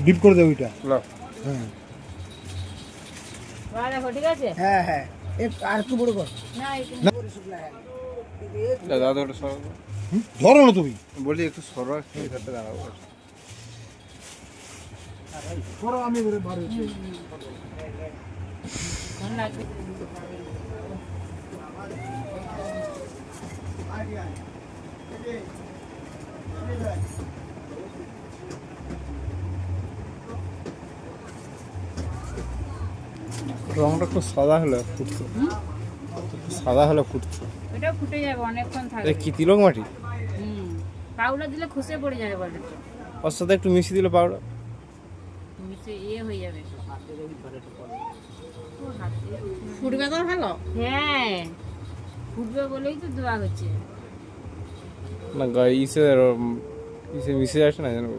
Deep করে দেব ওইটা। হ্যাঁ ঠিক আছে। হ্যাঁ হ্যাঁ আর একটু বড় কর না দাদা ওটা সর ধরো না তুমি, বলি একটু সর এখানে দাঁড়াবো। আমি রংটা একটু সাদা হলে ফুটতো, সাদা হলে ফুটতো। এটা ফুটে যাবে অনেকক্ষণ থাকবে। কি তিলক মাটি? পাউডার দিলে খসে পড়ে যাবে বলে, ওর সাথে একটু মিশিয়ে দিলে পাউডার মিশে হয়ে যাবে। ফুটবে তো ভালো। হ্যাঁ ফুটবে বলেই তো দোয়া হচ্ছে না। ইসে মিশে যাচ্ছে না জানো।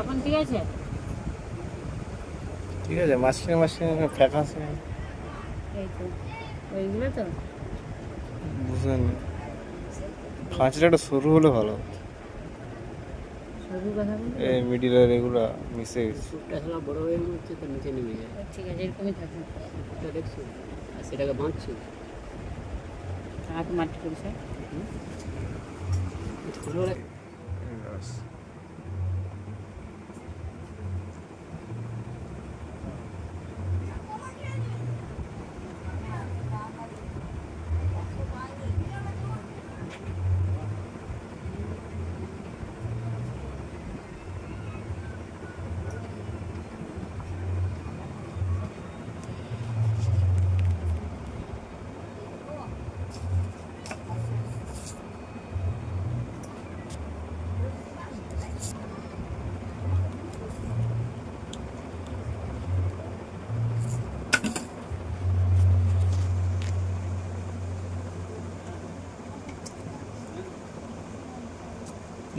এখন ঠিক আছে। ঠিক আছে, মাঝখানে মাঝখানে ফ্যাকা আছে। এই তো ওইগুলো তো বুঝলেন, খাঁচটা একটা সরু হলে ভালো। সরু কথা বলবো, এই মিডিলের এগুলো মিশে গেছে। ফুটটা হলো বড় হয়ে হচ্ছে তো নিচে নেমে যায়। ঠিক আছে এরকমই থাকবে। ফুটটা দেখছো আর সেটাকে বাঁধছো হাত মাটি করেছে।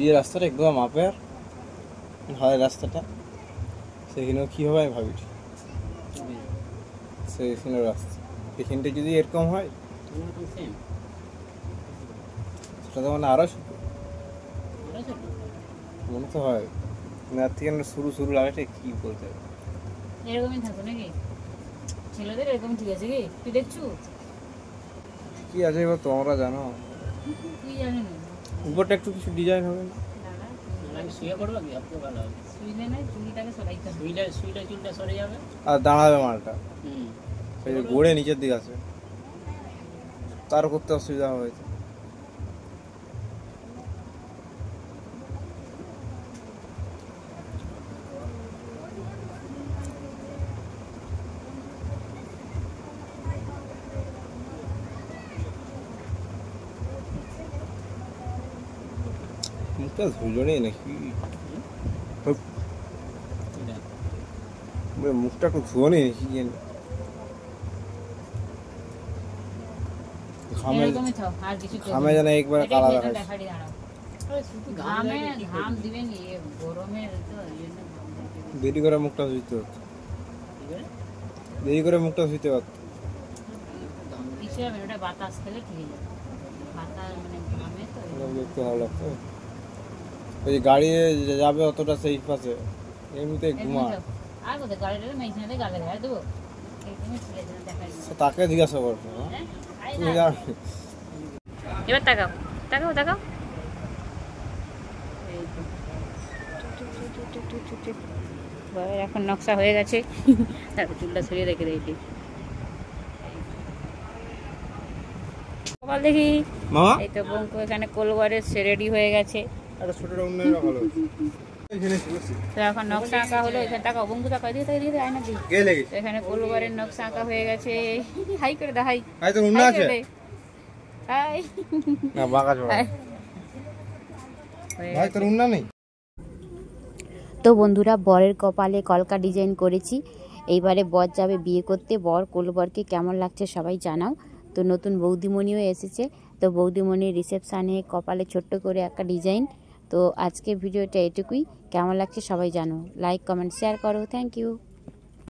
এই রাস্তাটা একদম মাপের হয় রাস্তাটা, সেখানেও কী হবে আমি ভাবছি। সেইখানে রাস্তা এখানটা যদি এরকম হয় সেটা তো মানে আরও মনে তো হয় না। থেকে শুরু লাগাটা কী বলতে হবে, এরকমই থাকো নাকি ছেলেদের? এরকম ঠিক আছে কি তুই দেখছু? কী আছে এবার তোমরা জানো। তুই জানি না উপরটা একটু কিছু ডিজাইন হবে না? শুয়ে পড়বো কি আপনি ভালো হবে। শুইলে না চুলটাকে সরাইতে হবে। শুইলে চুলটা সরে যাবে আর দাঁড়াবে মালটা, সেই যে গড়ে নিচের দিকে আছে, তার করতে অসুবিধা হয়েছে। মুখটা ধুলো নেই নাকি? মুখটা একটু ধুয়ো নেই নাকি? এরকমই থাক আর কিছু ঘামে যেন একবার কালা দেখা যায়। ঘামে ঘাম দিবে নি গরমে তো দেরি করে মুখটা ধুইতে হতো, দেরি করে মুখটা ধুইতে পারত। কিছু হবে ওটা বাতাস খেলে ঠিক যাবে। বাতাস মানে ঘামে তো দেখতে ভালো লাগতো। ওই যে গাড়ি যাবে অতটা সেই পাশে এমনিতে ঘুমা। আর কোথায় গাড়িটা মেশিনে গালে দেখা দেবো তাকে জিজ্ঞাসা করছো তুমি জানো? এবার তাকাও তাকাও তাকাও। এখন নকশা হয়ে গেছে, তারপর চুলটা সরিয়ে রেখে দিয়েছি। বল দেখি মামা, এই তো বঙ্কু এখানে কোলবারে সে রেডি হয়ে গেছে। তো এখন নকশা আঁকা হলো, এখানে টাকা বঙ্কু টাকা দিয়ে দিয়ে আয়না দিই। এখানে কোলবারের নকশা আঁকা হয়ে গেছে। হাই করে দা, হাই হাই তো উন্না আছে হাই না বাঁকা জোড়া ভাই তোর উন্না নেই। তো বন্ধুরা বরের কপালে কলকা ডিজাইন করেছি। এইবারে বর যাবে বিয়ে করতে। বর কোলবরকে কেমন লাগছে সবাই জানাও। তো নতুন বৌদিমণিও এসেছে, তো বৌদিমণির রিসেপশানে কপালে ছোট্ট করে একটা ডিজাইন। তো আজকে ভিডিওটা এটুকুই। কেমন লাগছে সবাই জানো, লাইক কমেন্ট শেয়ার করো। Thank you.